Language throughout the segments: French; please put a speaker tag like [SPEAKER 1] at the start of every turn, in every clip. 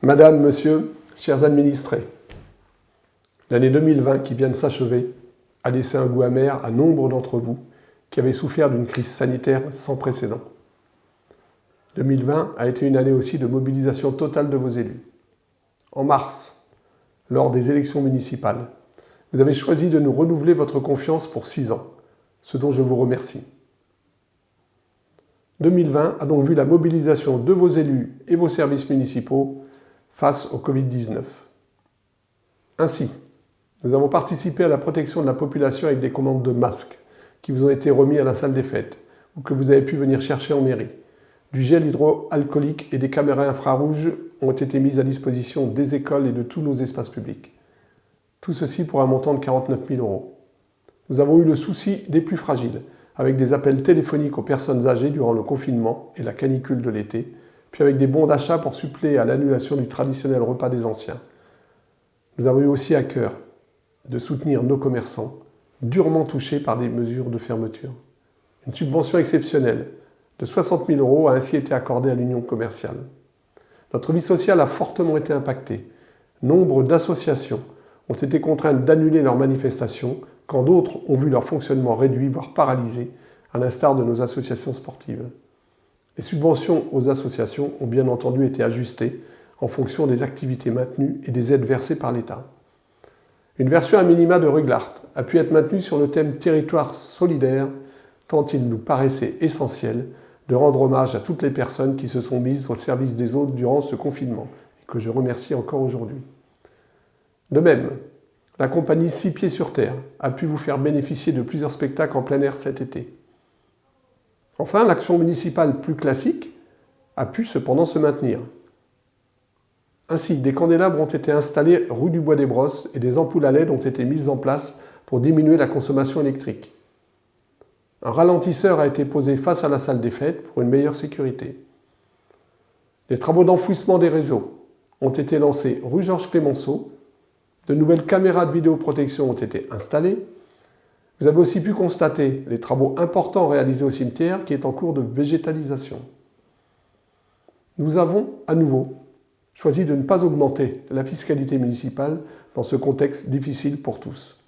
[SPEAKER 1] Madame, Monsieur, chers administrés, l'année 2020 qui vient de s'achever a laissé un goût amer à nombre d'entre vous qui avaient souffert d'une crise sanitaire sans précédent. 2020 a été une année aussi de mobilisation totale de vos élus. En mars, lors des élections municipales, vous avez choisi de nous renouveler votre confiance pour 6 ans, ce dont je vous remercie. 2020 a donc vu la mobilisation de vos élus et vos services municipaux face au Covid-19. Ainsi, nous avons participé à la protection de la population avec des commandes de masques qui vous ont été remis à la salle des fêtes ou que vous avez pu venir chercher en mairie. Du gel hydroalcoolique et des caméras infrarouges ont été mises à disposition des écoles et de tous nos espaces publics. Tout ceci pour un montant de 49 000 €. Nous avons eu le souci des plus fragiles, avec des appels téléphoniques aux personnes âgées durant le confinement et la canicule de l'été, puis avec des bons d'achat pour suppléer à l'annulation du traditionnel repas des anciens. Nous avons eu aussi à cœur de soutenir nos commerçants, durement touchés par des mesures de fermeture. Une subvention exceptionnelle de 60 000 € a ainsi été accordée à l'Union commerciale. Notre vie sociale a fortement été impactée. Nombre d'associations ont été contraintes d'annuler leurs manifestations, quand d'autres ont vu leur fonctionnement réduit, voire paralysé, à l'instar de nos associations sportives. Les subventions aux associations ont bien entendu été ajustées en fonction des activités maintenues et des aides versées par l'État. Une version à minima de Ruglart a pu être maintenue sur le thème territoire solidaire, tant il nous paraissait essentiel de rendre hommage à toutes les personnes qui se sont mises au service des autres durant ce confinement, et que je remercie encore aujourd'hui. De même, la compagnie 6 Pieds sur Terre a pu vous faire bénéficier de plusieurs spectacles en plein air cet été. Enfin, l'action municipale plus classique a pu cependant se maintenir. Ainsi, des candélabres ont été installés rue du Bois des Brosses et des ampoules à LED ont été mises en place pour diminuer la consommation électrique. Un ralentisseur a été posé face à la salle des fêtes pour une meilleure sécurité. Les travaux d'enfouissement des réseaux ont été lancés rue Georges Clémenceau. De nouvelles caméras de vidéoprotection ont été installées. Vous avez aussi pu constater les travaux importants réalisés au cimetière qui est en cours de végétalisation. Nous avons, à nouveau, choisi de ne pas augmenter la fiscalité municipale dans ce contexte difficile pour tous.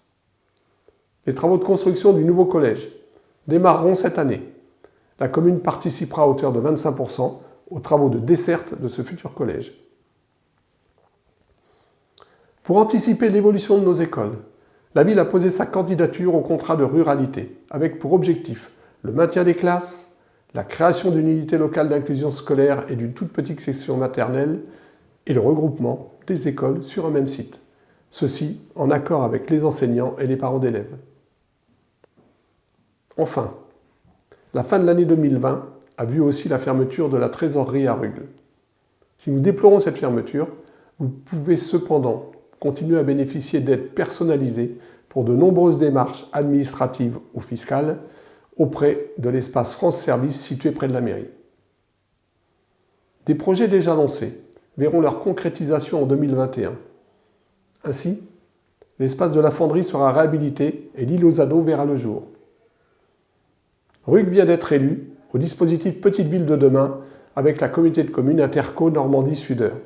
[SPEAKER 1] Les travaux de construction du nouveau collège démarreront cette année. La commune participera à hauteur de 25 % aux travaux de desserte de ce futur collège. Pour anticiper l'évolution de nos écoles, la ville a posé sa candidature au contrat de ruralité, avec pour objectif le maintien des classes, la création d'une unité locale d'inclusion scolaire et d'une toute petite section maternelle, et le regroupement des écoles sur un même site. Ceci en accord avec les enseignants et les parents d'élèves. Enfin, la fin de l'année 2020 a vu aussi la fermeture de la trésorerie à Rugles. Si nous déplorons cette fermeture, vous pouvez cependant continuer à bénéficier d'aides personnalisées pour de nombreuses démarches administratives ou fiscales auprès de l'espace France Service situé près de la mairie. Des projets déjà lancés verront leur concrétisation en 2021. Ainsi, l'espace de la fonderie sera réhabilité et l'île aux ados verra le jour. Rugles vient d'être élu au dispositif Petite Ville de demain avec la communauté de communes Interco Normandie-Sudeur.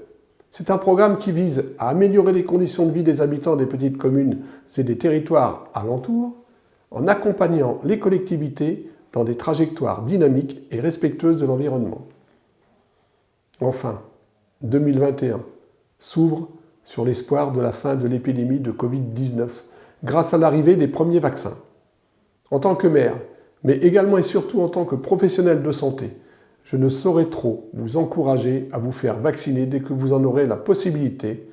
[SPEAKER 1] C'est un programme qui vise à améliorer les conditions de vie des habitants des petites communes et des territoires alentours en accompagnant les collectivités dans des trajectoires dynamiques et respectueuses de l'environnement. Enfin, 2021 s'ouvre sur l'espoir de la fin de l'épidémie de Covid-19 grâce à l'arrivée des premiers vaccins. En tant que maire, mais également et surtout en tant que professionnel de santé, je ne saurais trop vous encourager à vous faire vacciner dès que vous en aurez la possibilité,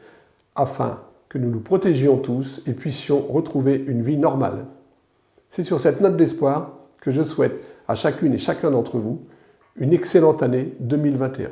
[SPEAKER 1] afin que nous nous protégions tous et puissions retrouver une vie normale. C'est sur cette note d'espoir que je souhaite à chacune et chacun d'entre vous une excellente année 2021.